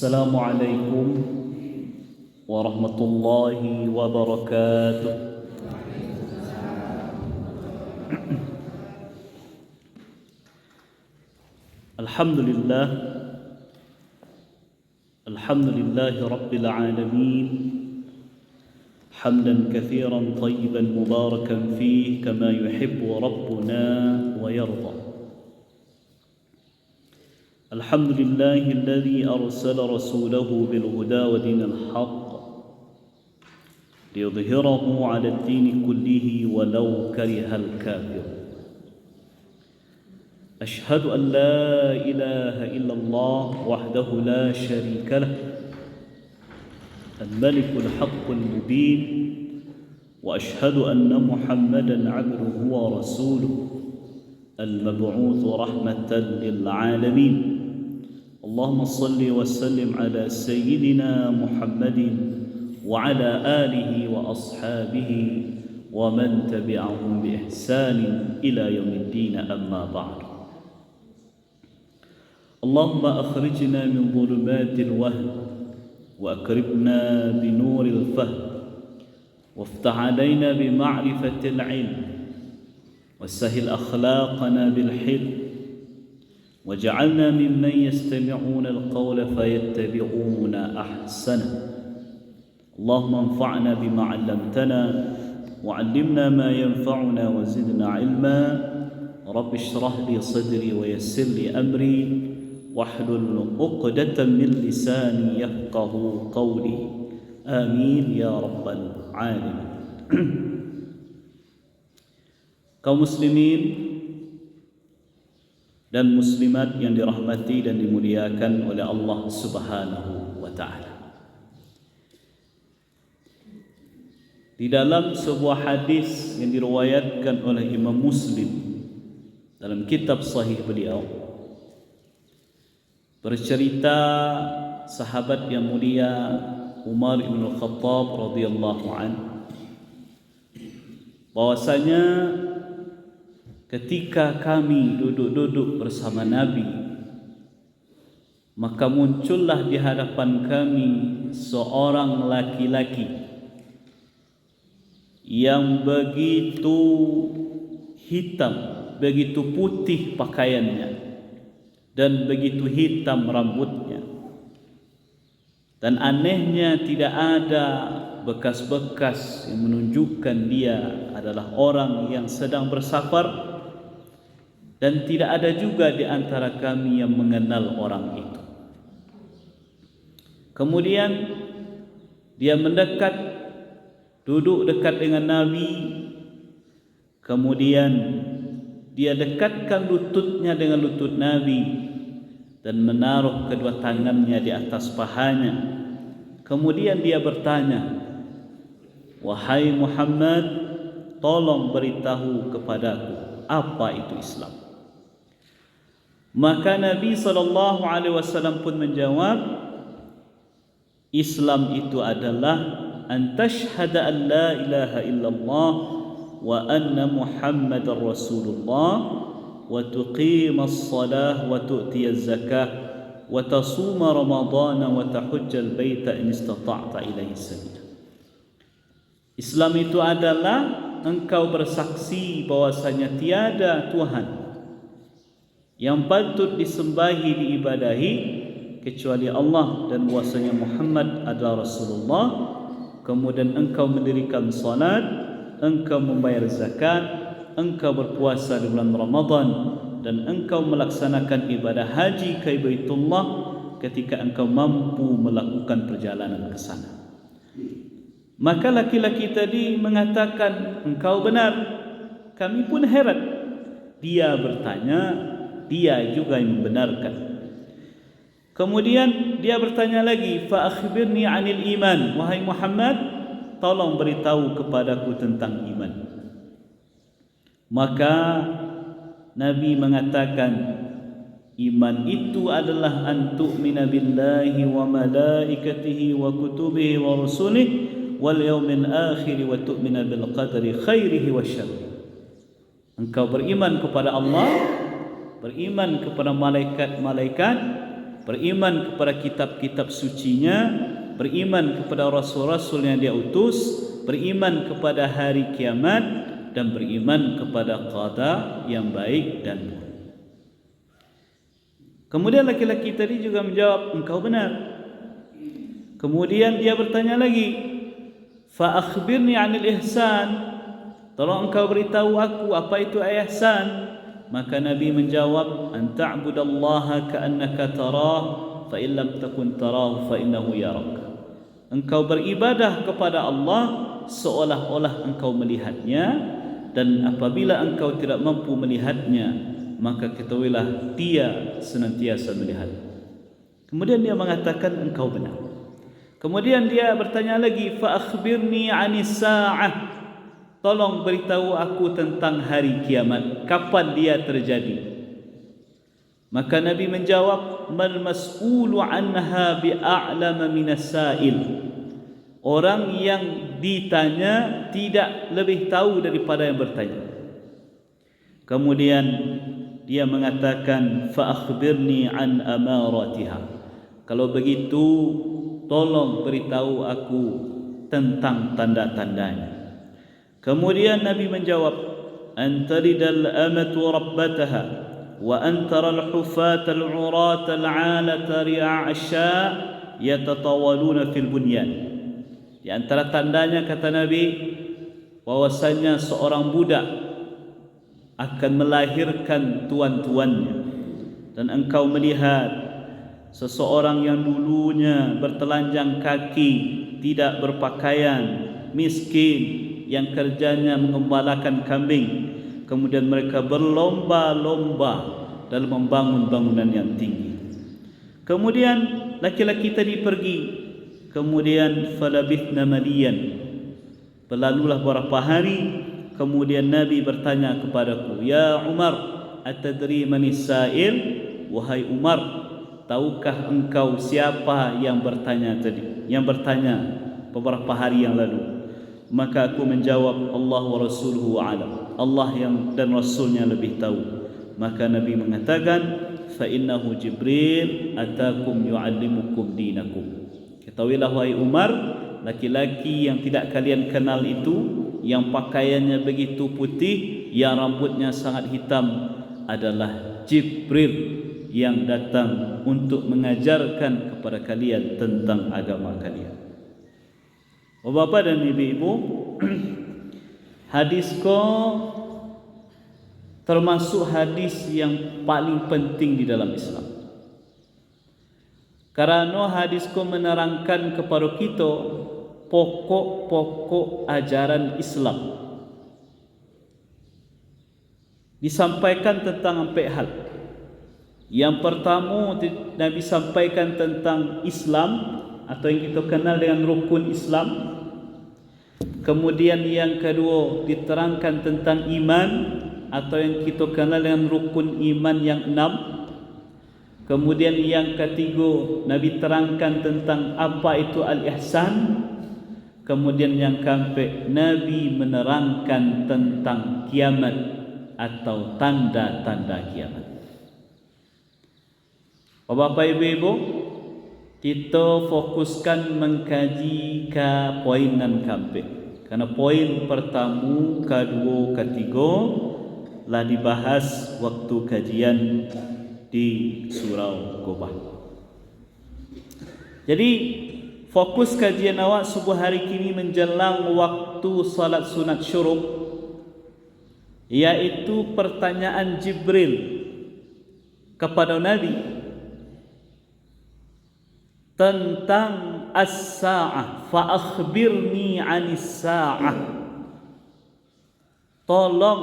Assalamualaikum warahmatullahi wabarakatuh. Alhamdulillah, alhamdulillahi rabbil alamin, hamdan katsiran tayyiban mubarakan fihi kama yuhibbu rabbuna wa yarda. الحمد لله الذي أرسل رسوله بالهدى ودين الحق ليظهره على الدين كله ولو كره الكافر. أشهد أن لا إله إلا الله وحده لا شريك له الملك الحق المبين، وأشهد أن محمدا عبده ورسوله المبعوث رحمة للعالمين. اللهم صل وسلم على سيدنا محمد وعلى آله وأصحابه ومن تبعهم بإحسان إلى يوم الدين، أما بعد. اللهم أخرجنا من ظلمات الوهم وأكرمنا بنور الفهم وافتح علينا بمعرفة العلم وسهل أخلاقنا بالحلم وجعلنا ممن يستمعون القول فيتبعون أحسنه. اللهم انفعنا بما علمتنا وعلمنا ما ينفعنا وزدنا علما. رب اشرح لي صدري ويسر لي أمري واحلل عقدة من لساني يفقه قولي، آمين يا رب العالمين. Kaum muslimin dan muslimat yang dirahmati dan dimuliakan oleh Allah Subhanahu wa taala. Di dalam sebuah hadis yang diriwayatkan oleh Imam Muslim dalam kitab sahih beliau, bercerita sahabat yang mulia Umar bin Khattab radhiyallahu anhu bahwasanya ketika kami duduk-duduk bersama Nabi, maka muncullah di hadapan kami seorang laki-laki yang begitu hitam, begitu putih pakaiannya, dan begitu hitam rambutnya. Dan anehnya tidak ada bekas-bekas yang menunjukkan dia adalah orang yang sedang bersafar, dan tidak ada juga di antara kami yang mengenal orang itu. Kemudian dia mendekat, duduk dekat dengan Nabi. Kemudian dia dekatkan lututnya dengan lutut Nabi dan menaruh kedua tangannya di atas pahanya. Kemudian dia bertanya, "Wahai Muhammad, tolong beritahu kepadaku apa itu Islam." Maka Nabi SAW pun menjawab, Islam itu adalah an tashhada an la ilaha illallah wa anna Muhammadar Rasulullah wa tuqimas salah wa tu'tiyaz zakah wa tasuma ramadana wa tahujjal baita in istata'ta ilaihi sabila. Islam itu adalah engkau bersaksi bahwasanya tiada Tuhan yang patut disembahi diibadahi kecuali Allah, dan bahwasanya Muhammad adalah Rasulullah. Kemudian engkau mendirikan salat, engkau membayar zakat, engkau berpuasa di bulan Ramadan, dan engkau melaksanakan ibadah haji ke Baitullah ketika engkau mampu melakukan perjalanan ke sana. Maka laki-laki tadi mengatakan, engkau benar. Kami pun heran. Dia bertanya, dia juga yang membenarkan. Kemudian dia bertanya lagi, fa akhbirni 'anil iman, wahai Muhammad, tolong beritahu kepadaku tentang iman. Maka Nabi mengatakan, iman itu adalah an tu'mina billahi wa malaikatihi wa kutubihi wa rusulihi wal yaumil akhir wa tu'mina bil qadri khairihi wa syarrihi. Engkau beriman kepada Allah, beriman kepada malaikat-malaikat, beriman kepada kitab-kitab sucinya, beriman kepada rasul-rasul yang dia utus, beriman kepada hari kiamat, dan beriman kepada qada yang baik dan buruk. Kemudian laki-laki tadi juga menjawab, engkau benar. Kemudian dia bertanya lagi, fa akhbirni 'anil ihsan, tolong engkau beritahu aku apa itu ihsan. Maka Nabi menjawab, an ta'budallaha ka'annaka tarah, fa in lam takun tarahu fa innahu yarak. Engkau beribadah kepada Allah seolah-olah engkau melihatnya, dan apabila engkau tidak mampu melihatnya, maka ketahuilah dia senantiasa melihat. Kemudian dia mengatakan engkau benar. Kemudian dia bertanya lagi, fa akhbirni 'anis sa'ah, tolong beritahu aku tentang hari kiamat, kapan dia terjadi. Maka Nabi menjawab, mal mas'ulu 'anha bi'a'lama minas sa'il. Orang yang ditanya tidak lebih tahu daripada yang bertanya. Kemudian dia mengatakan, fa akhbirni 'an amaratiha. Kalau begitu tolong beritahu aku tentang tanda-tandanya. Kemudian Nabi menjawab, antaridal amatu rabbataha wa antaral hufata al-urata al-'alata ri'a asya' yatatawaluna fil bunyan. Di antara tandanya, kata Nabi, bahwasanya seorang budak akan melahirkan tuan-tuannya, dan engkau melihat seseorang yang dulunya bertelanjang kaki, tidak berpakaian, miskin, yang kerjanya mengembalakan kambing, kemudian mereka berlomba-lomba dalam membangun bangunan yang tinggi. Kemudian laki-laki tadi pergi. Kemudian falabithna maliyan, berlalulah beberapa hari. Kemudian Nabi bertanya kepadaku, ya Umar, atadri manis sa'il? Wahai Umar, tahukah engkau siapa yang bertanya tadi, yang bertanya beberapa hari yang lalu? Maka aku menjawab, Allah wa rasuluhu a'lam, Allah yang dan Rasulnya lebih tahu. Maka Nabi mengatakan, fa innahu Jibril atakum yu'allimukum dinakum. Ketahuilah wahai Umar, laki-laki yang tidak kalian kenal itu, yang pakaiannya begitu putih, yang rambutnya sangat hitam, adalah Jibril yang datang untuk mengajarkan kepada kalian tentang agama kalian. Bapak dan ibu-ibu, hadis ko termasuk hadis yang paling penting di dalam Islam. Karena hadis ko menerangkan kepada kita pokok-pokok ajaran Islam. Disampaikan tentang empat hal. Yang pertama, Nabi sampaikan tentang Islam, atau yang kita kenal dengan rukun Islam. Kemudian yang kedua, diterangkan tentang iman, atau yang kita kenal dengan rukun iman yang 6. Kemudian yang ketiga, Nabi terangkan tentang apa itu al-ihsan. Kemudian yang keempat, Nabi menerangkan tentang kiamat atau tanda-tanda kiamat. Bapak ibu-ibu, kita fokuskan mengkaji ke poin dan keempat. Karena poin pertama, kedua, ketiga lah dibahas waktu kajian di Surau Gobah. Jadi fokus kajian awak subuh hari kini menjelang waktu salat sunat syuruk, yaitu pertanyaan Jibril kepada Nabi tentang as-sa'ah, fa akhbirni 'anis sa'ah. Tolong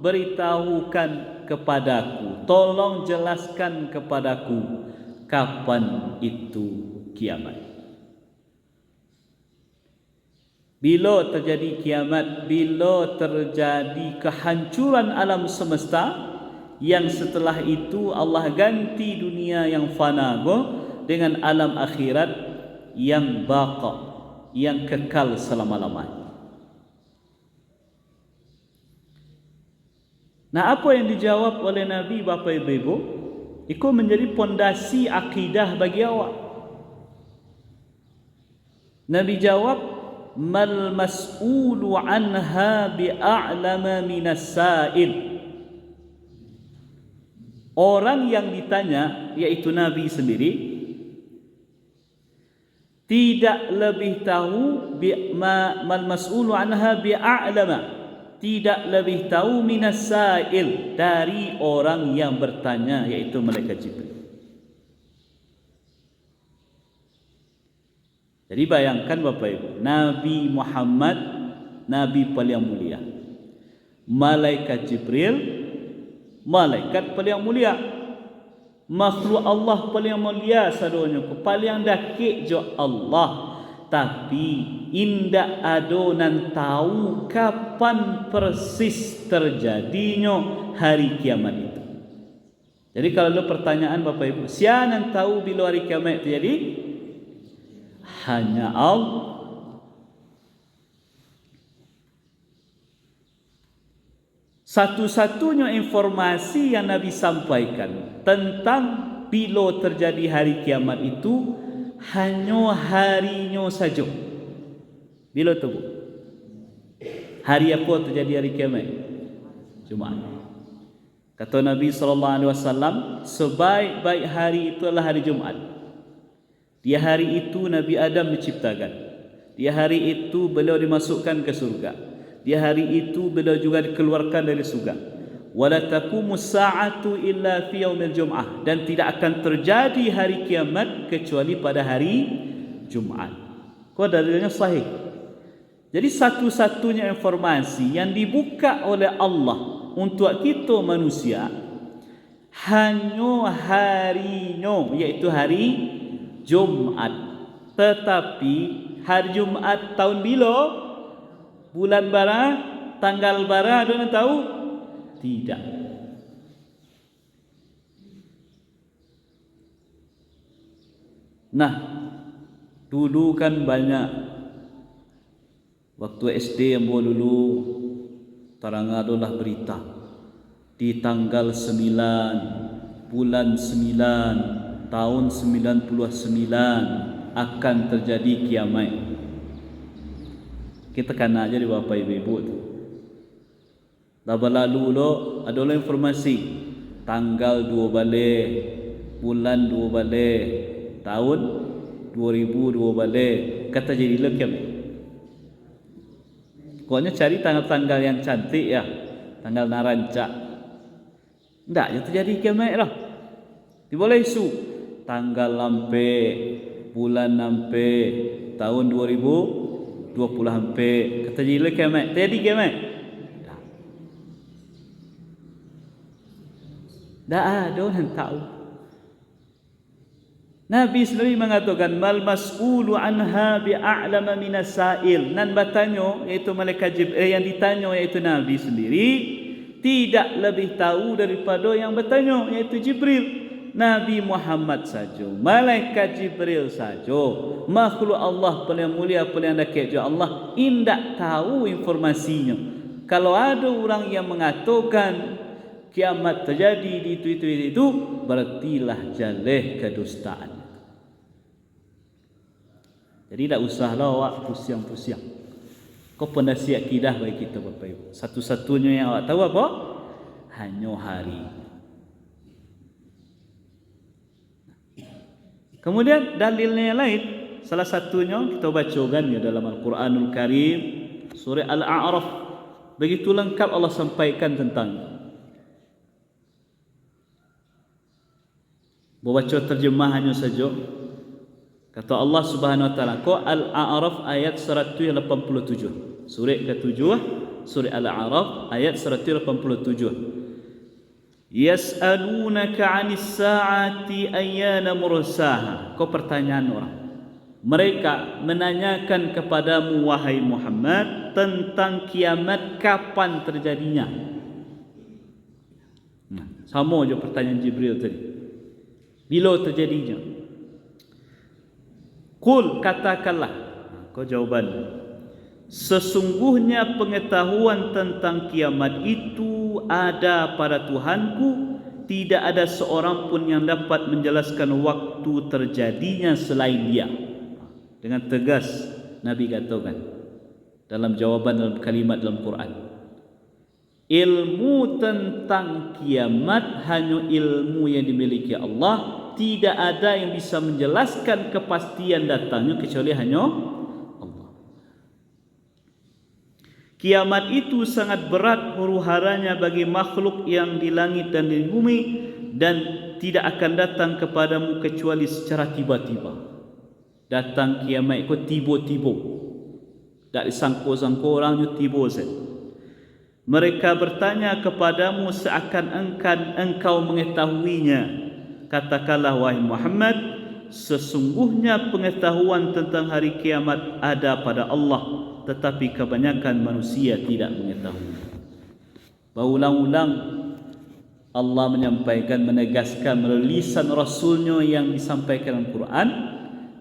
beritahukan kepadaku, tolong jelaskan kepadaku kapan itu kiamat. Bila terjadi kiamat, bila terjadi kehancuran alam semesta, yang setelah itu Allah ganti dunia yang fana dengan alam akhirat yang baqa, yang kekal selama-lamanya. Nah, apa yang dijawab oleh Nabi, Bapak Ibu? Itu menjadi pondasi akidah bagi awak. Nabi jawab, mal mas'ulu anha bi'a'lama minas sa'il. Orang yang ditanya, yaitu Nabi sendiri, tidak lebih tahu mal mas'ulu anha bi'a'lama, tidak lebih tahu minas sa'il, dari orang yang bertanya, yaitu malaikat Jibril. Jadi bayangkan Bapak Ibu, Nabi Muhammad, Nabi paling mulia, malaikat Jibril, malaikat paling mulia, makhluk Allah paling mulia sadonya, paling dakik jo Allah. Tapi indak adonan tahu kapan persis terjadinya hari kiamat itu. Jadi kalau ada pertanyaan Bapak Ibu, siapa yang tahu bila hari kiamat terjadi? Hanya Allah. Satu-satunya informasi yang Nabi sampaikan tentang bila terjadi hari kiamat itu hanya harinya saja. Bila tu? Hari apa terjadi hari kiamat? Jumaat. Kata Nabi SAW, sebaik-baik hari itu adalah hari Jumaat. Di hari itu Nabi Adam diciptakan. Di hari itu beliau dimasukkan ke surga. Di hari itu beliau juga dikeluarkan dari surga. Wala taqumus sa'atu illa fi yaumil jum'ah, dan tidak akan terjadi hari kiamat kecuali pada hari Jumaat. Kau dalilnya sahih. Jadi satu-satunya informasi yang dibuka oleh Allah untuk kita manusia hanya harinya, yaitu hari Jumaat. Tetapi hari Jumaat tahun bila, bulan bara, tanggal bara, ada yang tahu? Tidak. Nah, dulu kan banyak waktu SD yang dulu tarang adalah berita di tanggal 9 bulan 9 tahun 99 akan terjadi kiamat. Kita kan aja di Bapak Ibu tu. Lalu adalah informasi tanggal 2 balik, bulan 2 balik, tahun 2002 balik, kata jadi kiamat. Pokoknya cari tanggal-tanggal yang cantik ya, tanggal narancak. Tidak, ya terjadi kiamat lah. Diboleh isu tanggal lampe, bulan lampe, tahun 2020 lampe, kata jadi kiamat. Terjadi kiamat. Tak ada orang tahu. Nabi sendiri mengatakan mal mas'ulu anha bi'a'lama minas sa'il. Nan bertanya, iaitu malaikat Jibril, yang ditanya iaitu Nabi sendiri tidak lebih tahu daripada yang bertanya, iaitu Jibril. Nabi Muhammad saja, malaikat Jibril saja, makhluk Allah paling mulia, paling dekat dengan Allah, indak tahu informasinya. Kalau ada orang yang mengatakan kiamat terjadi di itu, berartilah jaleh kedustaan. Jadi tak usahlah awak pusing-pusing. Kau pondasi akidah bagi kita Bapak Ibu. Satu-satunya yang awak tahu apa? Hanya hari. Kemudian dalilnya yang lain, salah satunya kita bacakan ya dalam Al-Quranul Karim, surah Al-A'raf. Begitu lengkap Allah sampaikan tentang. Baca terjemahannya saja. Kata Allah Subhanahu wa taala, Al-A'raf ayat 187. Surah ke-7, surah Al-A'raf ayat 187. Yas'alunaka 'anis sa'ati ayyana mursaha. Kau pertanyaan orang. Mereka menanyakan kepadamu wahai Muhammad tentang kiamat kapan terjadinya. Nah, sama je pertanyaan Jibril tadi. Bila terjadinya? Qul, katakanlah. Kau jawaban. Sesungguhnya pengetahuan tentang kiamat itu ada pada Tuhanku tidak ada seorang pun yang dapat menjelaskan waktu terjadinya selain dia. Dengan tegas Nabi katakan dalam jawaban dalam kalimat dalam Quran, ilmu tentang kiamat hanya ilmu yang dimiliki Allah. Tidak ada yang bisa menjelaskan kepastian datangnya kecuali hanya Allah. Kiamat itu sangat berat huru-haranya bagi makhluk yang di langit dan di bumi, dan tidak akan datang kepadamu kecuali secara tiba-tiba. Datang kiamat itu tiba-tiba, tak disangka-sangka orangnya tiba saja. Mereka bertanya kepadamu seakan engkau mengetahuinya. Katakanlah wahai Muhammad, sesungguhnya pengetahuan tentang hari kiamat ada pada Allah, tetapi kebanyakan manusia tidak mengetahui. Berulang-ulang Allah menyampaikan, menegaskan melalui lisan Rasulnya yang disampaikan dalam Quran,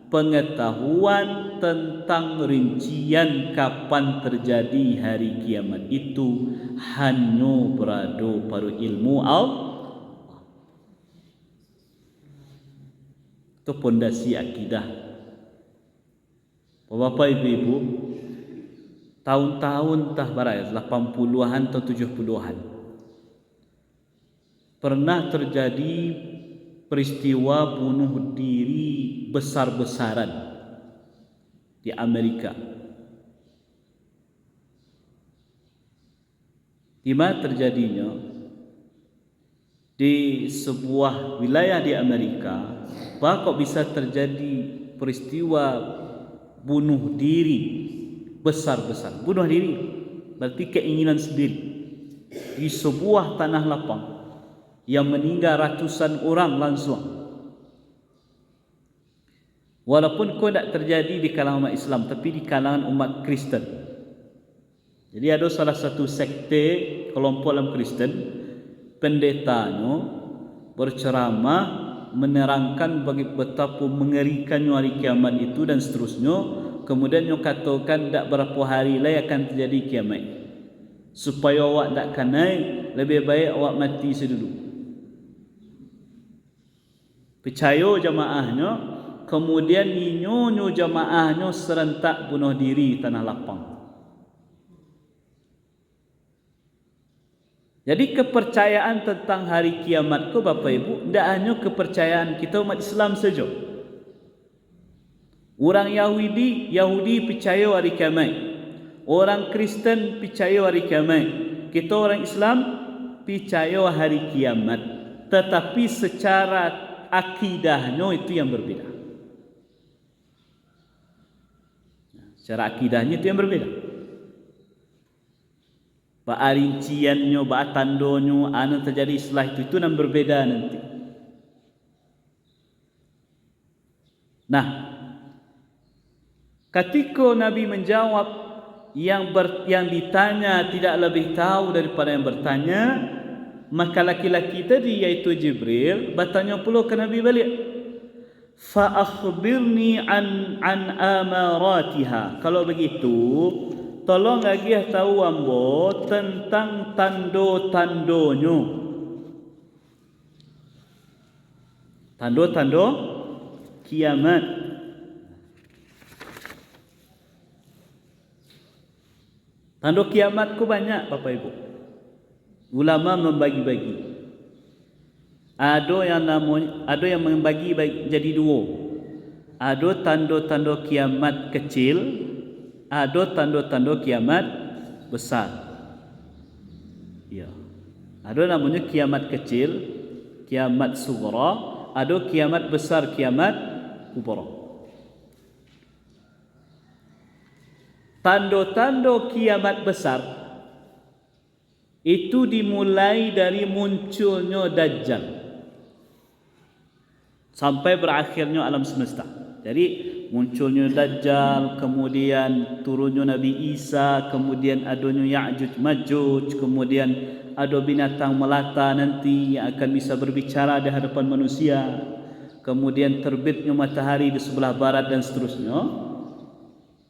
pengetahuan tentang rincian kapan terjadi hari kiamat itu hanya berada pada ilmu Allah. Itu pondasi akidah. Bapak ibu-ibu, tahun-tahun entah berapa, 80-an atau 70-an, pernah terjadi peristiwa bunuh diri besar-besaran di Amerika. Di mana terjadinya? Di sebuah wilayah di Amerika, kok bisa terjadi peristiwa bunuh diri besar-besar. Bunuh diri berarti keinginan sendiri di sebuah tanah lapang yang meninggal ratusan orang langsung. Walaupun kau tak terjadi di kalangan umat Islam, tapi di kalangan umat Kristen. Jadi ada salah satu sekte kelompok dalam Kristen, pendetanya berceramah menerangkan bagi betapa mengerikannya hari kiamat itu dan seterusnya. Kemudian dia katakan tak berapa hari lagi akan terjadi kiamat. Supaya awak tak naik, lebih baik awak mati sedulu. Percaya jamaahnya, kemudian nyonyo jamaahnya serentak bunuh diri tanah lapang. Jadi kepercayaan tentang hari kiamat ko Bapak Ibu, tidak hanya kepercayaan kita umat Islam saja. Orang Yahudi percaya hari kiamat. Orang Kristen percaya hari kiamat. Kita orang Islam percaya hari kiamat. Tetapi secara akidahnya itu yang berbeda. Secara akidahnya itu yang berbeda. Ba rinciannya, ba tandonyo, anu terjadi setelah itu nan berbeda nanti. Nah, ketika Nabi menjawab yang ditanya tidak lebih tahu daripada yang bertanya, maka laki-laki tadi iaitu Jibril bertanya pula ke Nabi balik. Fa akhbirni an amaratiha. Kalau begitu, tolong lagi tahu ambo tentang tando-tandonyo. Tando-tando kiamat. Tanda kiamat ku banyak Bapak Ibu. Ulama membagi-bagi. Ada yang membagi jadi dua. Ada tanda-tanda kiamat kecil, ada tanda-tanda kiamat besar. Ya. Ada namanya kiamat kecil, kiamat sughra, ada kiamat besar, kiamat kubra. Tanda-tanda kiamat besar itu dimulai dari munculnya Dajjal sampai berakhirnya alam semesta. Jadi munculnya Dajjal, kemudian turunnya Nabi Isa, kemudian adanya Ya'juj Ma'juj, kemudian ada binatang melata nanti yang akan bisa berbicara di hadapan manusia, kemudian terbitnya matahari di sebelah barat dan seterusnya.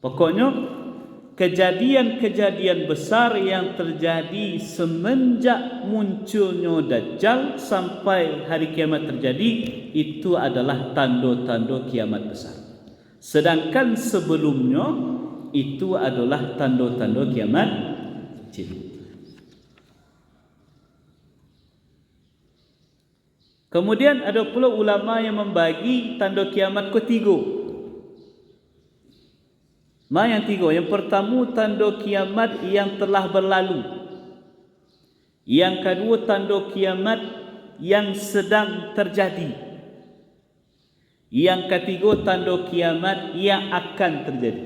Pokoknya kejadian-kejadian besar yang terjadi semenjak munculnya Dajjal sampai hari kiamat terjadi, itu adalah tanda-tanda kiamat besar. Sedangkan sebelumnya itu adalah tanda-tanda kiamat kecil. Kemudian ada pula ulama yang membagi tanda kiamat ketiga. Yang tiga. Yang pertama, tanda kiamat yang telah berlalu. Yang kedua, tanda kiamat yang sedang terjadi. Yang ketiga, tanda kiamat yang akan terjadi.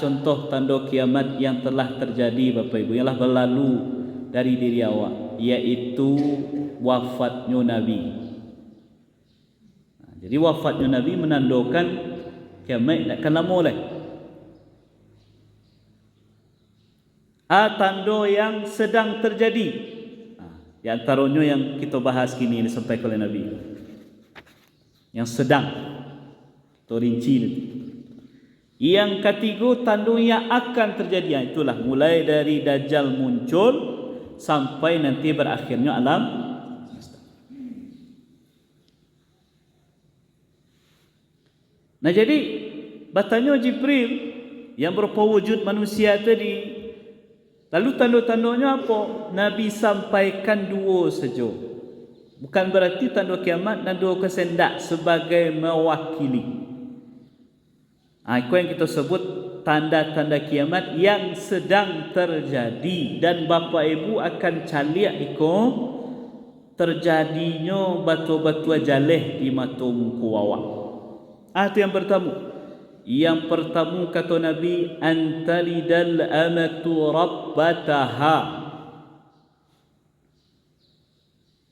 Contoh tanda kiamat yang telah terjadi, Bapak Ibu, yang telah berlalu dari diri awak, yaitu wafatnya Nabi. Jadi wafatnya Nabi menandakan kiamat tak akan lama lagi. Tanda yang sedang terjadi, di antaranya yang kita bahas kini ini disampaikan oleh Nabi, yang sedang atau rinci nanti. Yang ketiga, tanda yang akan terjadi, itulah mulai dari Dajjal muncul sampai nanti berakhirnya alam semesta. Nah, jadi bertanya Jibril yang berupa wujud manusia tadi, lalu tanda-tandanya apa? Nabi sampaikan dua saja. Bukan berarti tanda kiamat dan dua kesendak sebagai mewakili. Itu yang kita sebut tanda-tanda kiamat yang sedang terjadi, dan Bapak Ibu akan caliak iko terjadinya batu-batu jaleh di mata muka awak. Itu yang pertama. Yang pertama kata Nabi, antalidal amatu rabbataha.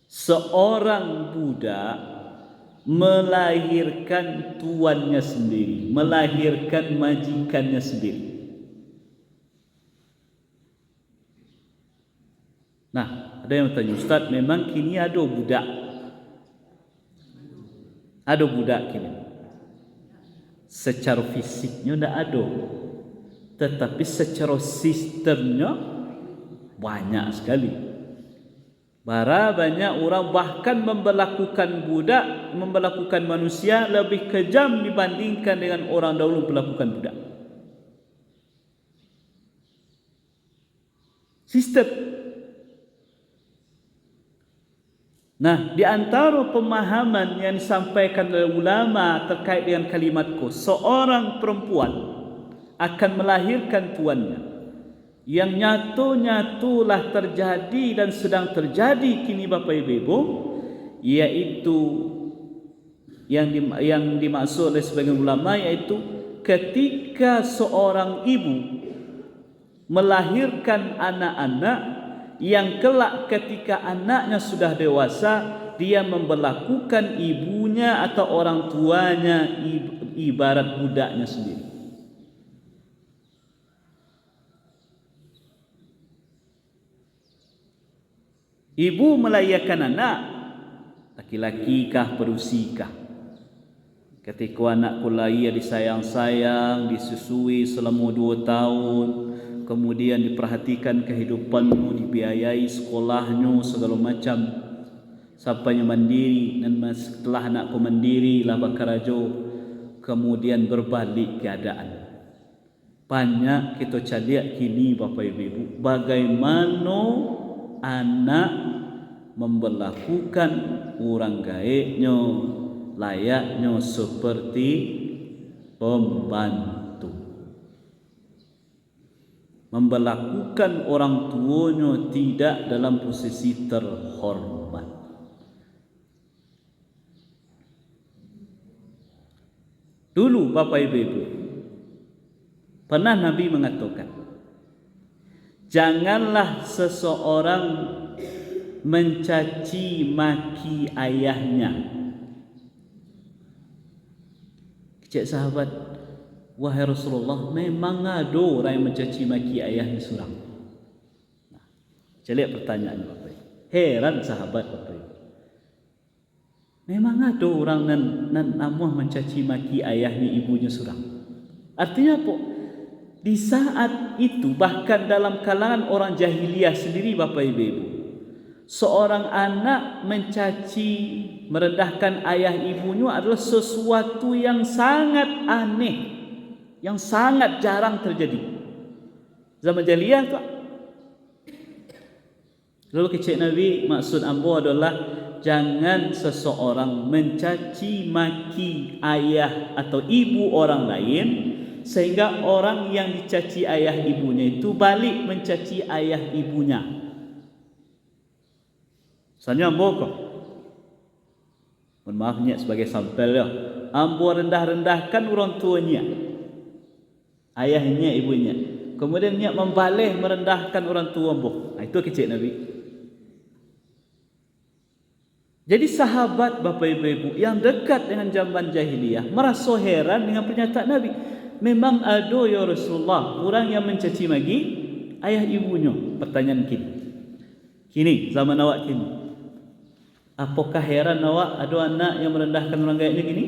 Seorang budak melahirkan tuannya sendiri, melahirkan majikannya sendiri. Nah, ada yang bertanya, Ustaz, memang kini ada budak? Ada budak kini? Secara fisiknya tidak ada, tetapi secara sistemnya banyak sekali. Banyak orang bahkan memperlakukan budak, memperlakukan manusia lebih kejam dibandingkan dengan orang dahulu memperlakukan budak. Sistem. Nah, di antara pemahaman yang disampaikan oleh ulama terkait dengan kalimatku, seorang perempuan akan melahirkan tuannya, yang nyatu-nyatulah terjadi dan sedang terjadi kini Bapak Ibu, yaitu yang dimaksud oleh sebagian ulama, yaitu ketika seorang ibu melahirkan anak-anak yang kelak ketika anaknya sudah dewasa, dia memperlakukan ibunya atau orang tuanya ibarat budaknya sendiri. Ibu melahirkan anak, laki-laki kah, perusi kah. Ketika anakku lahir, disayang-sayang, disusui selama 2 tahun, kemudian diperhatikan kehidupanmu, dibiayai sekolahnya, segala macam, sampainya mandiri. Dan setelah anakku mandiri lah bakarajo, kemudian berbalik keadaan. Banyak kita caliak kini Bapak Ibu, bagaimana anak memperlakukan orang gaeknya layaknya seperti pembantu, memperlakukan orang tuanya tidak dalam posisi terhormat. Dulu Bapak Ibu, pernah Nabi mengatakan, janganlah seseorang mencaci maki ayahnya. Cik sahabat, wahai Rasulullah, memang ada orang yang mencaci maki ayahnya seorang? Nah, lihat pertanyaan Bapak. Heran sahabat Bapak. Memang ada orang nan namuh mencaci maki ayahnya ibunya seorang? Artinya apa? Di saat itu bahkan dalam kalangan orang jahiliyah sendiri Bapak Ibu, seorang anak mencaci, merendahkan ayah ibunya adalah sesuatu yang sangat aneh, yang sangat jarang terjadi. Zaman jahiliyah tu. Lalu kecik Nabi maksud ambo adalah jangan seseorang mencaci maki ayah atau ibu orang lain sehingga orang yang dicaci ayah ibunya itu balik mencaci ayah ibunya. Misalnya ambo kok, mohon maafnya sebagai sampel ya, ambo rendah-rendahkan orang tuanya, ayahnya, ibunya, kemudian niat membalih merendahkan orang tua ambo. Itu kecik Nabi. Jadi sahabat Bapak Ibu yang dekat dengan zaman jahiliyah merasa heran dengan pernyataan Nabi. Memang ada ya Rasulullah orang yang mencaci maki ayah ibunya. Pertanyaan kini zaman awak kini, apakah heran awak ada anak yang merendahkan orang gaibnya gini?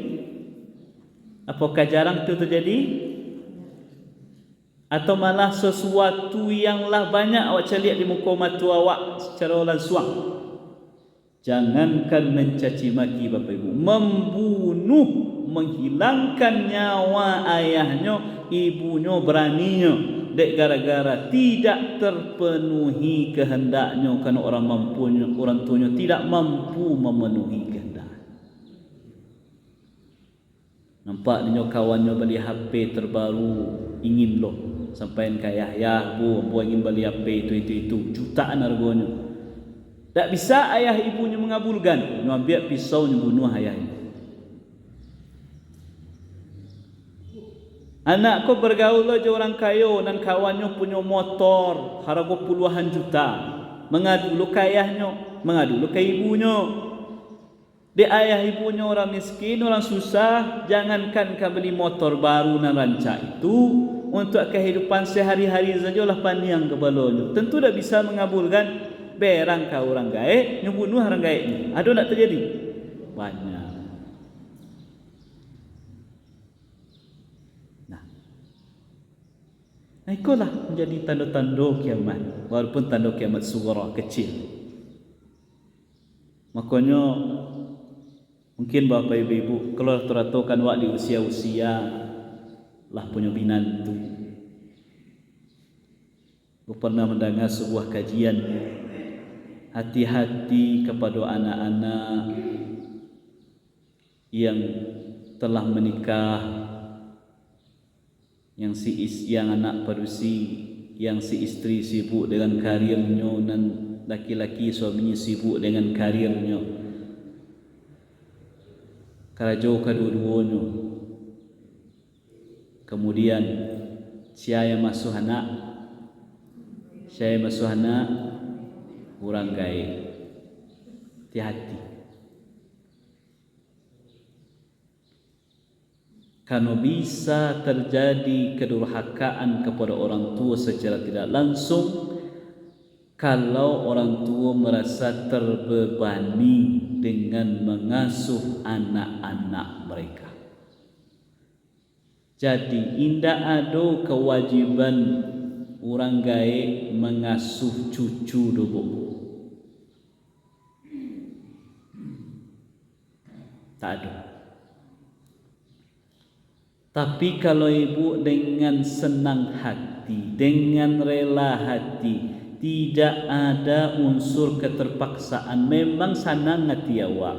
Apakah jarang itu terjadi? Atau malah sesuatu yang lah banyak awak lihat di muka mata awak secara langsung? Jangankan mencaci maki Bapak Ibu, membunuh, menghilangkan nyawa ayahnya, ibunya beraninya dek gara-gara tidak terpenuhi kehendaknya kerana orang tuanya tidak mampu memenuhi kehendak. Nampak dia kawannya beli HP terbaru, ingin loh sampaikan ke ayah, bu ingin beli HP itu jutaan harganya. Tak bisa ayah ibunya mengabulkan, ambil pisau bunuh ayahnya. Anak kau bergaul aja orang kaya dan kawannya punya motor harga puluhan juta. Mengadu lu ke ayahnya, mengadu lu ke ibunya. Di ayah ibunya orang miskin, orang susah, jangankan kau beli motor baru dan rancak itu, untuk kehidupan sehari-hari sajalah panjang kepalanya. Tentu tak bisa mengabulkan. Berang kau orang gaib, nyebunuh orang gaibnya. Ada tak terjadi? Banyak. Nah, itulah menjadi tanda-tanda kiamat. Walaupun tanda kiamat sughra, kecil. Makanya mungkin Bapak Ibu kalau rata-rata wak di usia-usia lah punya binantu. Aku pernah mendengar sebuah kajian, hati-hati kepada anak-anak yang telah menikah, yang anak parusi, yang si istri sibuk dengan karirnya dan laki-laki suaminya sibuk dengan karirnya. Karajo kedua-duanya. Kemudian siapa masuk anak orang gaib. Hati-hati. Karena bisa terjadi kedurhakaan kepada orang tua secara tidak langsung kalau orang tua merasa terbebani dengan mengasuh anak-anak mereka. Jadi tidak ada kewajiban orang gaib mengasuh cucu dulu. Tak ada. Tapi kalau ibu dengan senang hati, dengan rela hati, tidak ada unsur keterpaksaan, memang senang hati awak,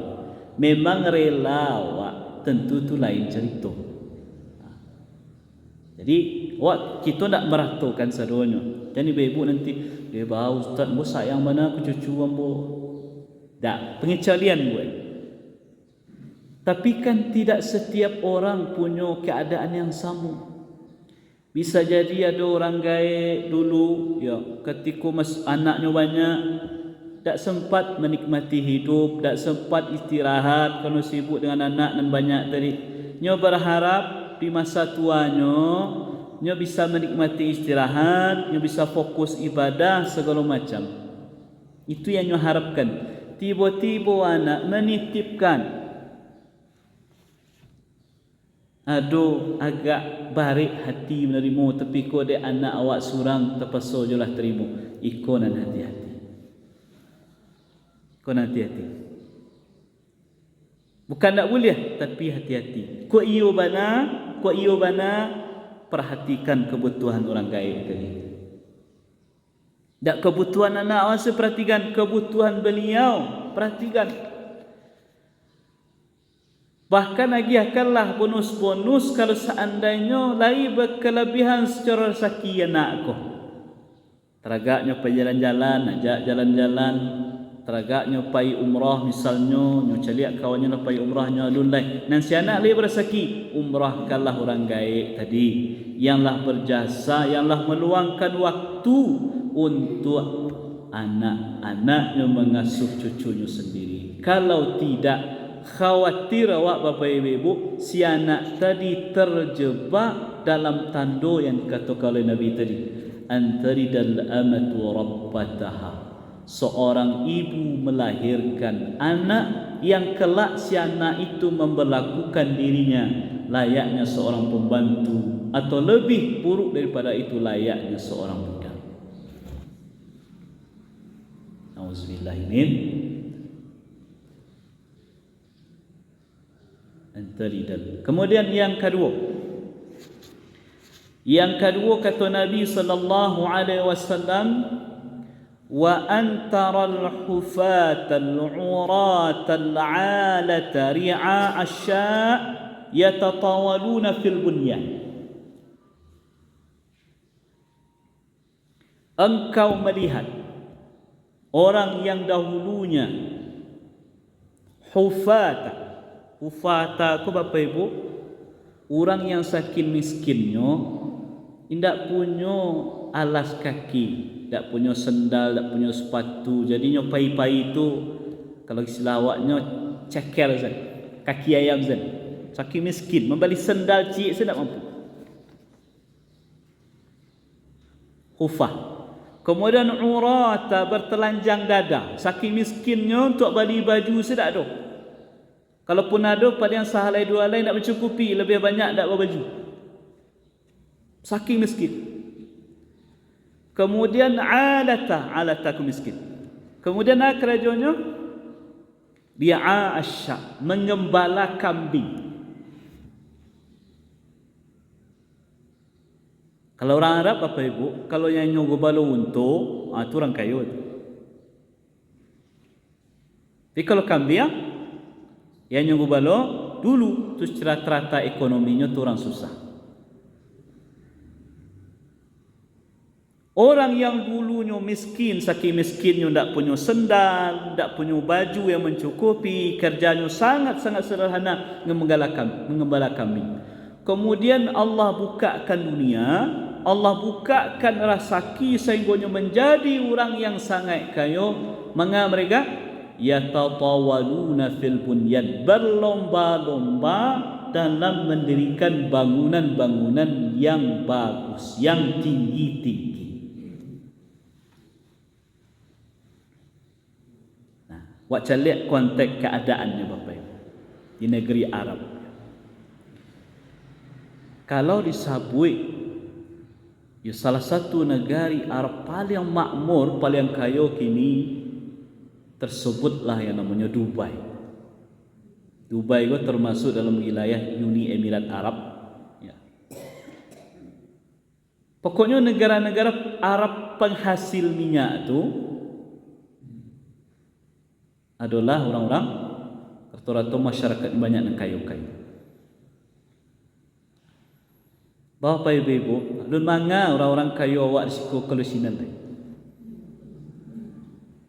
memang rela awak, tentu itu lain cerita. Jadi kita nak meratakan sadonya. Jadi ibu nanti dia bau ustaz, bu sayang mana aku cucu ambo. Tak, pengecualian buat. Tapi kan tidak setiap orang punya keadaan yang sama. Bisa jadi ada orang gaib dulu, ya, ketika anaknya banyak, tak sempat menikmati hidup, tak sempat istirahat kerana sibuk dengan anak dan banyak tadi. Nyo berharap di masa tuanya, nyo bisa menikmati istirahat, nyo bisa fokus ibadah segala macam. Itu yang nyo harapkan. Tiba-tiba anak menitipkan Aduh agak barik hati menerima, tapi kau dia anak awak surang terpaksa je lah terima. Ikonan hati-hati. Ikonan hati-hati. Bukan tak boleh, tapi hati-hati. Kau iyo bana, perhatikan kebutuhan orang gaib tadi. Tak kebutuhan anak awak, perhatikan kebutuhan beliau, perhatikan. Bahkan agiahkanlah bonus-bonus kalau seandainya lai berkelebihan secara rezeki anak ko. Teragaknya pergi jalan-jalan, ajak jalan-jalan. Teragaknya pergi umrah misalnya, nyo caliak kawannya nak pergi umrahnya lunlai. Nan si anak lai berzeki, umrahkanlah orang gaib tadi. Yanlah berjasa, yanlah meluangkan waktu untuk anak-anaknya mengasuh cucunya sendiri. Kalau tidak, khawatir awak bapa ibu si anak tadi terjebak dalam tanda yang dikatakan oleh Nabi tadi, antaridal amatu rabbataha. Seorang ibu melahirkan anak yang kelak si anak itu memperlakukan dirinya layaknya seorang pembantu, atau lebih buruk daripada itu, layaknya seorang budak. Auzubillahi min antaridal. Kemudian yang kedua kata Nabi sallallahu alaihi wasallam, wa antaral hufatal uratal alata ri'a asya' yatatawaluna fil bunyan. Engkau melihat orang yang dahulunya hufata ku Bapak Ibu, orang yang saking miskinnya, tidak punya alas kaki, tidak punya sendal, tidak punya sepatu. Jadinya pai-pai itu, kalau istilah awaknya ceker zan, kaki ayam zan. Saking miskin, membeli sendal cik saya tidak mampu. Hufah. Kemudian urata, bertelanjang dada. Saking miskinnya untuk beli baju saya tidak ada. Kalaupun ada, pada yang sahalai dua lain tak mencukupi, lebih banyak tak berbaju. Saking miskin. Kemudian alata ku miskin. Kemudian kerajanya dia asya, mengembala kambing. Kalau orang Arab apa ibu, kalau yang nyogo balo unta, itu orang kaya. Tapi kalau kambing yang nyogo balo dulu tu secara terata ekonominya tu orang susah. Orang yang dulunya miskin, saking miskinnya tidak punya sendal, tidak punya baju yang mencukupi, kerjanya sangat-sangat sederhana, mengembala kambing. Kemudian Allah bukakan dunia, Allah bukakan rezeki sehingga menjadi orang yang sangat kaya. Mengapa mereka? Yatatawaluna fil bunyan, berlomba-lomba dalam mendirikan bangunan-bangunan yang bagus, yang tinggi-tinggi. Wak calik konteks keadaannya Bapak Ibu di negeri Arab. Kalau disabui salah satu negari Arab paling makmur, paling kaya kini, tersebutlah yang namanya Dubai. Dubai itu termasuk dalam wilayah Uni Emirat Arab. Ya. Pokoknya negara-negara Arab penghasil minyak itu adalah orang-orang rata-rata masyarakat banyak yang kaya-kaya. Bapak ibu, lun manga orang-orang kaya awak risiko kelusinan lain.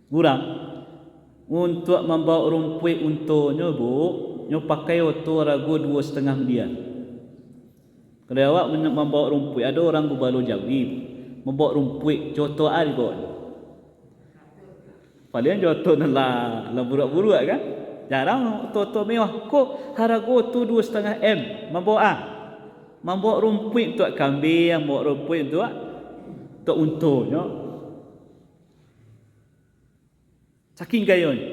Kurang untuk membawa rumput untuknya bu, nyo pakai oto ragu 2,5 miliar. Kalau awak membawa rumput, ada orang gubalo jauh, membawa rumput contoh ari bawa. Paling joto lah burak-burak kan. Jarang toto mewah. Kok harga tu 2,5 M membawa rumput untuk kambing, membawa rumput untuk untuknya. Saking gayanya.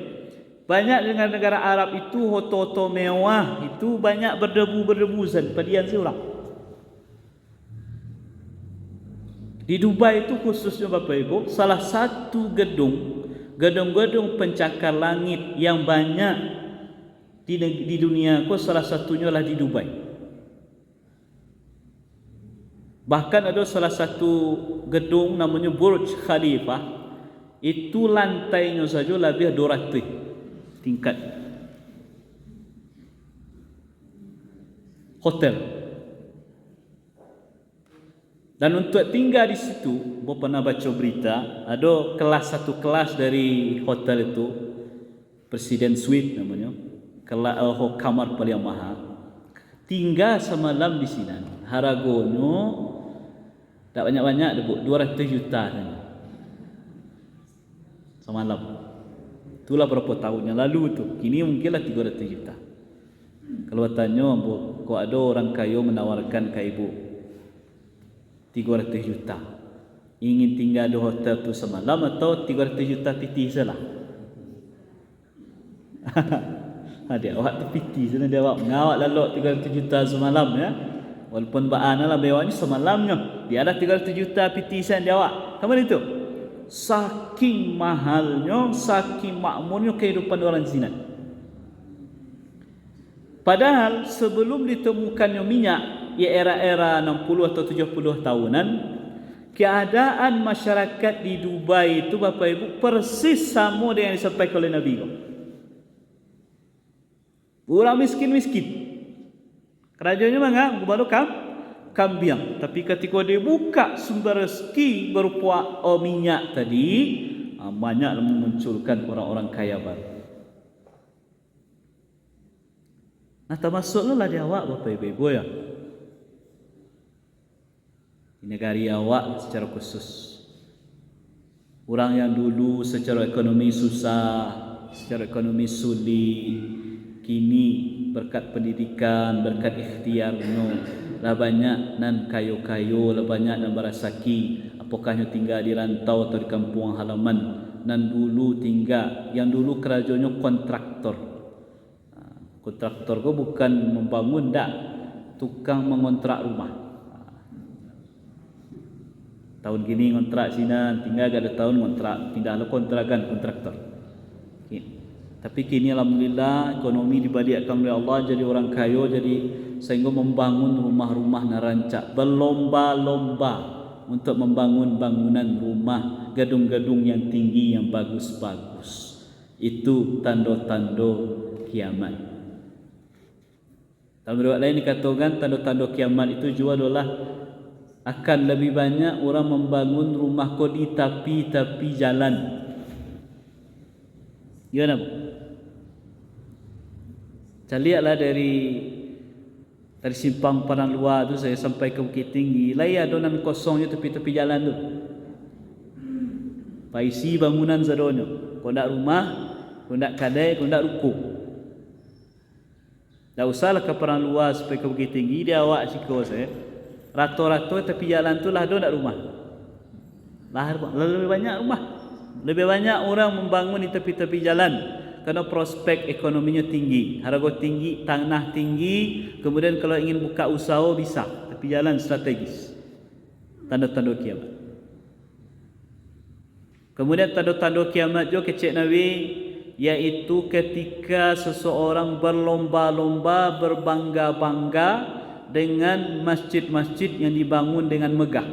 Banyak dengan negara Arab itu hotel-hotel mewah itu banyak berdebu-berdebu padian seorang. Di Dubai itu khususnya Bapak Ibu, salah satu gedung-gedung pencakar langit yang banyak di dunia, salah satunya lah di Dubai. Bahkan ada salah satu gedung namanya Burj Khalifah, itu lantainya saja lebih 200 tingkat hotel. Dan untuk tinggal di situ, saya pernah baca berita, ada satu kelas dari hotel itu, Presiden Suite namanya, kamar paling mahal. Tinggal semalam di sini, harganya tak banyak-banyak, 200 juta semalam. Itulah berapa tahun yang lalu tu. Kini mungkinlah 300 juta. Kalau tanya, kok ada orang kaya menawarkan ke ibu 300 juta, ingin tinggal di hotel tu semalam atau 300 juta piti salah? Dia awak tu piti sana, dia awak ngawak lalu 300 juta semalam ya. Walaupun ba'ana lah bewanya semalamnya, dia ada 300 juta piti sana dia awak. Kamu itu? Saking mahalnya, saking makmurnya kehidupan orang Zina. Padahal sebelum ditemukannya minyak, ya era-era 60 atau 70 tahunan, keadaan masyarakat di Dubai itu Bapak Ibu persis sama dengan yang disampaikan oleh Nabi. Orang miskin-miskin. Kerajaannya mana? Baru kambing. Tapi ketika dia buka sumber rezeki berupa minyak tadi, banyak memunculkan orang-orang kaya baru. Nah, termasuklah dia awak Bapak Ibu ya. Di negara awak secara khusus. Orang yang dulu secara ekonomi susah, secara ekonomi sulit, kini berkat pendidikan, berkat ikhtiarnya, lah banyak nan kayu-kayu, lah banyak nan barasaki. Apakahnya tinggal di rantau atau di kampung halaman, nan dulu tinggal, yang dulu kerajaannya kontraktor. Kontraktor itu bukan membangun, dak, tukang mengontrak rumah. Tahun gini kontrak sini, tinggal ada tahun kontrak, pindah kontrakan kontraktor. Tapi kini alhamdulillah ekonomi dibadiakan oleh Allah, jadi orang kaya, jadi sehingga membangun rumah-rumah narancak, berlomba-lomba untuk membangun bangunan rumah, gedung-gedung yang tinggi, yang bagus-bagus. Itu tanda-tanda kiamat. Dalam riwayat lain dikatakan tanda-tanda kiamat itu juga adalah akan lebih banyak orang membangun rumah di tepi-tepi jalan. Gimana Bu? Saya lihatlah dari simpang Padang Luar tu saya sampai ke Bukit Tinggi, layak adonan kosongnya tepi-tepi jalan tu. Paisi bangunan zadonyo. Kau nak rumah, kau nak kedai, kau nak ruko. Tak usahlah ke Padang Luar sampai ke Bukit Tinggi, dia awak siko saya. Rato-rato tepi jalan tu lah ada nak rumah. Lebih banyak rumah. Lebih banyak orang membangun di tepi-tepi jalan kerana prospek ekonominya tinggi, harga tinggi, tanah tinggi, kemudian kalau ingin buka usaha bisa, tepi jalan strategis. Tanda-tanda kiamat. Kemudian tanda-tanda kiamat juga kecik Nabi, yaitu ketika seseorang berlomba-lomba, berbangga-bangga dengan masjid-masjid yang dibangun dengan megah.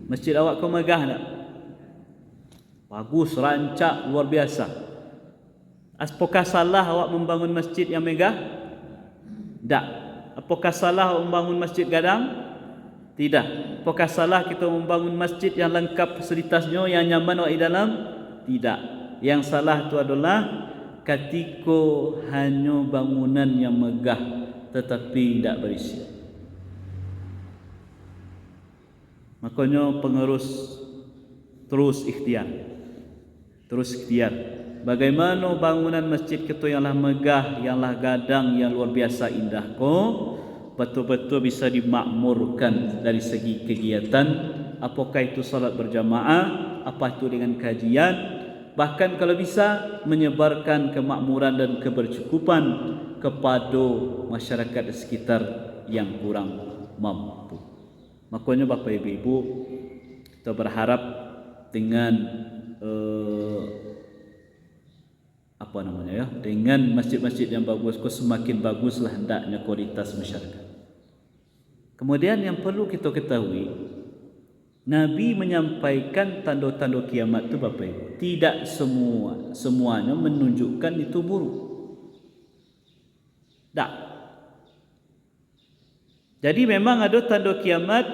Masjid awak kau megah tak? Bagus, rancak, luar biasa. Apakah salah awak membangun masjid yang megah? Tak. Apakah salah awak membangun masjid gadang? Tidak. Apakah salah kita membangun masjid yang lengkap fasilitasnya, yang nyaman awak di dalam? Tidak. Yang salah itu adalah ketika hanya bangunan yang megah tetapi tidak berisi. Makanya pengurus terus ikhtiar. Bagaimana bangunan masjid kita yang lah megah, yang lah gadang, yang luar biasa indah betul-betul bisa dimakmurkan dari segi kegiatan. Apakah itu salat berjamaah, apa itu dengan kajian, bahkan kalau bisa menyebarkan kemakmuran dan kebercukupan kepada masyarakat di sekitar yang kurang mampu. Makanya Bapak Ibu, kita berharap dengan dengan masjid-masjid yang bagus, semakin baguslah hendaknya kualitas masyarakat. Kemudian yang perlu kita ketahui, Nabi menyampaikan tanda-tanda kiamat itu Bapak Ibu, tidak semuanya menunjukkan itu buruk. Tak. Jadi memang ada tanda kiamat,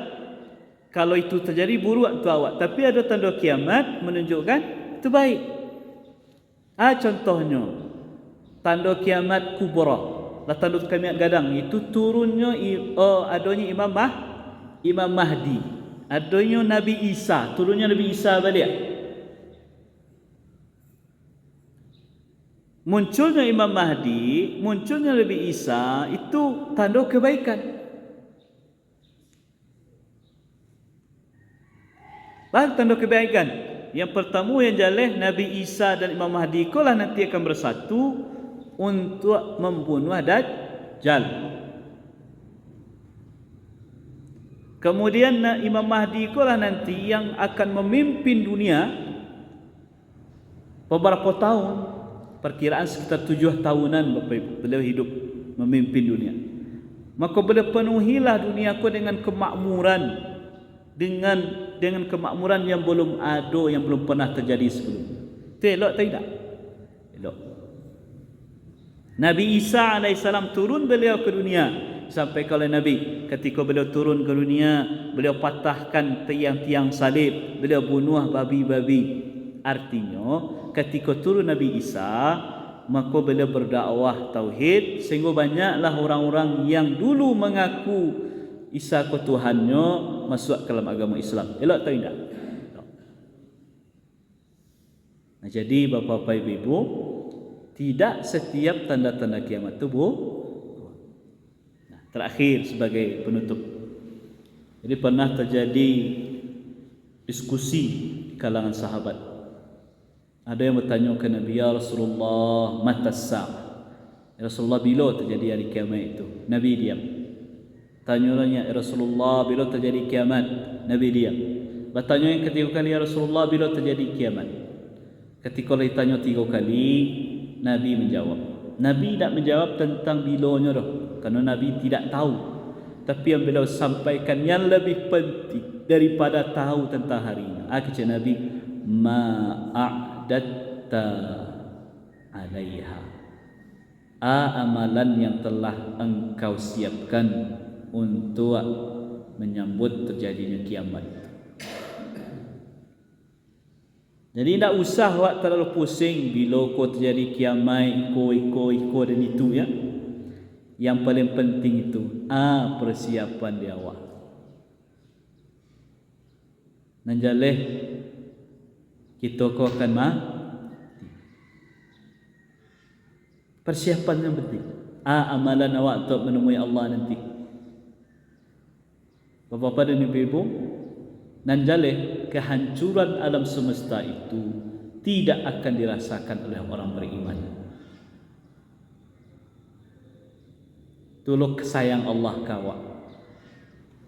kalau itu terjadi buruk itu awak, tapi ada tanda kiamat menunjukkan itu baik. Contohnya tanda kiamat kubra, lah tanda kiamat gadang, itu turunnya adanya Imam Mahdi, adanya Nabi Isa, turunnya Nabi Isa balik, munculnya Imam Mahdi, munculnya Nabi Isa, itu tanda kebaikan. Tanda kebaikan. Yang pertama yang jelas, Nabi Isa dan Imam Mahdi itulah nanti akan bersatu untuk membunuh Dajjal. Kemudian Imam Mahdi itulah nanti yang akan memimpin dunia beberapa tahun, perkiraan sekitar 7 tahunan Bapak Ibu, beliau hidup memimpin dunia. Maka beliau penuhilah dunia ku dengan kemakmuran, dengan kemakmuran yang belum ada, yang belum pernah terjadi sebelumnya. Itu elok atau tidak? Elok. Nabi Isa AS turun beliau ke dunia, sampai kalau Nabi ketika beliau turun ke dunia, beliau patahkan tiang-tiang salib, beliau bunuh babi-babi. Artinya ketika turun Nabi Isa, maka beliau berdakwah tauhid, sehingga banyaklah orang-orang yang dulu mengaku Isa ku Tuhannya masuk ke dalam agama Islam. Elok atau tidak? Nah, jadi Bapak Ibu, tidak setiap tanda-tanda kiamat itu terakhir sebagai penutup. Jadi pernah terjadi diskusi di kalangan sahabat. Ada yang bertanya ke Nabi, ya Rasulullah, mata sa'ah? Ya Rasulullah, bila terjadi hari kiamat itu? Nabi diam. Tanya-tanya, ya Rasulullah, bila terjadi kiamat? Nabi diam. Bertanya yang ketiga kali, ya Rasulullah, bila terjadi kiamat? Ketika ditanya 3 kali, Nabi menjawab. Nabi tidak menjawab tentang bilanya dah, kerana Nabi tidak tahu. Tapi yang beliau sampaikan yang lebih penting daripada tahu tentang hari ini. Kata Nabi, ma'a'datta alaiha. Amalan yang telah engkau siapkan untuk menyambut terjadinya kiamat. Jadi tidak usah awak terlalu pusing bila kau terjadi kiamat, iko dan itu ya. Yang paling penting itu persiapan di awak. Nanjaleh kita kau akan persiapan yang penting. Amalan awak untuk menemui Allah nanti. Bapak-bapak dan ibu-ibu, nanjaleh kehancuran alam semesta itu tidak akan dirasakan oleh orang beriman. Tolong sayang Allah kawak.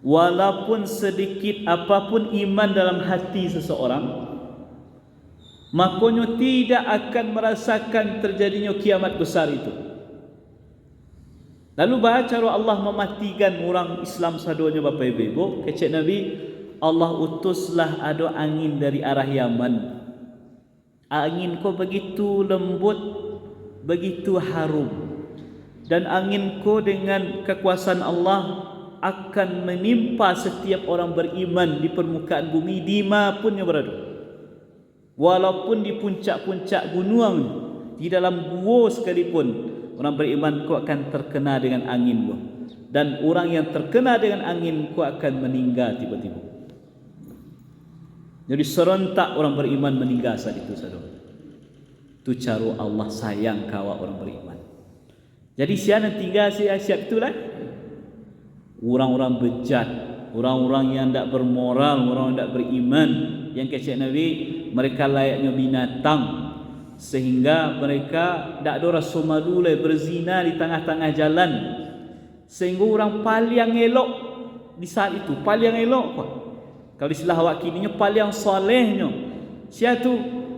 Walaupun sedikit apapun iman dalam hati seseorang, makanya tidak akan merasakan terjadinya kiamat besar itu. Lalu baca Allah mematikan orang Islam sadonya Bapak Ibu. Kecek Nabi, Allah utuslah ada angin dari arah Yaman. Angin ko begitu lembut, begitu harum. Dan angin ko dengan kekuasaan Allah akan menimpa setiap orang beriman di permukaan bumi dimanapun yang berada. Walaupun di puncak-puncak gunung, di dalam gua sekalipun, orang beriman ku akan terkena dengan angin ku. Dan orang yang terkena dengan angin ku akan meninggal tiba-tiba. Jadi serentak orang beriman meninggal saat itu saudara. Itu cara Allah sayang kawak orang beriman. Jadi siapa yang tinggal siap itulah orang-orang bejat, orang-orang yang tidak bermoral, orang yang tidak beriman, yang kata Nabi, mereka layaknya binatang sehingga mereka tak ada rasa malu berzina di tengah-tengah jalan, sehingga orang paling elok di saat itu, paling elok apa? Kalau istilah awak kininya paling solehnya, siapa tu?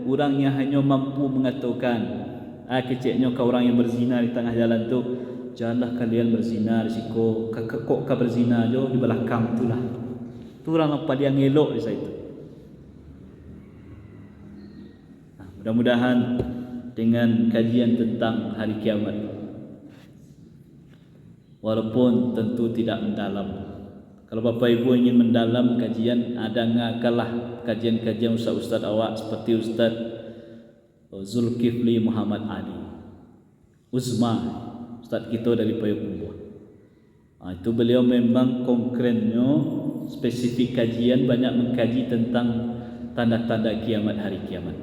Orang yang hanya mampu mengatakan keceknya ke orang yang berzina di tengah jalan tu, janganlah kalian berzina, risiko kok berzina jo di belakang tu lah. Tu orang yang paling elok di saat itu. Mudah-mudahan dengan kajian tentang hari kiamat, walaupun tentu tidak mendalam. Kalau Bapak Ibu ingin mendalam kajian, ada ngakalah kajian-kajian ustaz-ustaz awak seperti Ustaz Zulkifli Muhammad Ali Uzma, ustaz kita dari Payakumbuh. Itu beliau memang konkretnya spesifik kajian, banyak mengkaji tentang tanda-tanda kiamat, hari kiamat.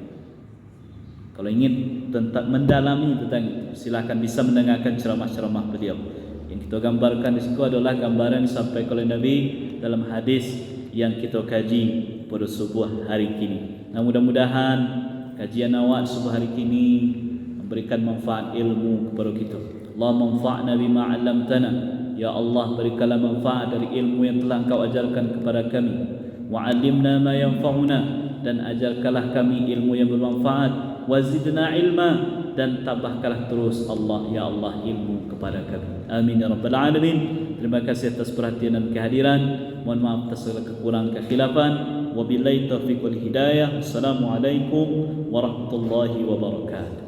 Kalau ingin tentang mendalami tentang itu, silakan bisa mendengarkan ceramah-ceramah beliau. Yang kita gambarkan di situ adalah gambaran disampaikan oleh Nabi dalam hadis yang kita kaji pada subuh hari kini. Nah, mudah-mudahan kajian awak subuh hari kini memberikan manfaat ilmu kepada kita. Allah manfa'na bima 'allamtana. Ya Allah, berikanlah manfaat dari ilmu yang telah Engkau ajarkan kepada kami. Wa 'allimna ma yanfa'una, dan ajarkanlah kami ilmu yang bermanfaat. Wa zidna ilma, dan tambahkanlah terus Allah, ya Allah, ilmu kepada kami. Amin ya rabbal alamin. Terima kasih atas perhatian dan kehadiran. Mohon maaf atas segala kekurangan kekhilafan. Wabillahi taufiq wal hidayah. Assalamualaikum warahmatullahi wabarakatuh.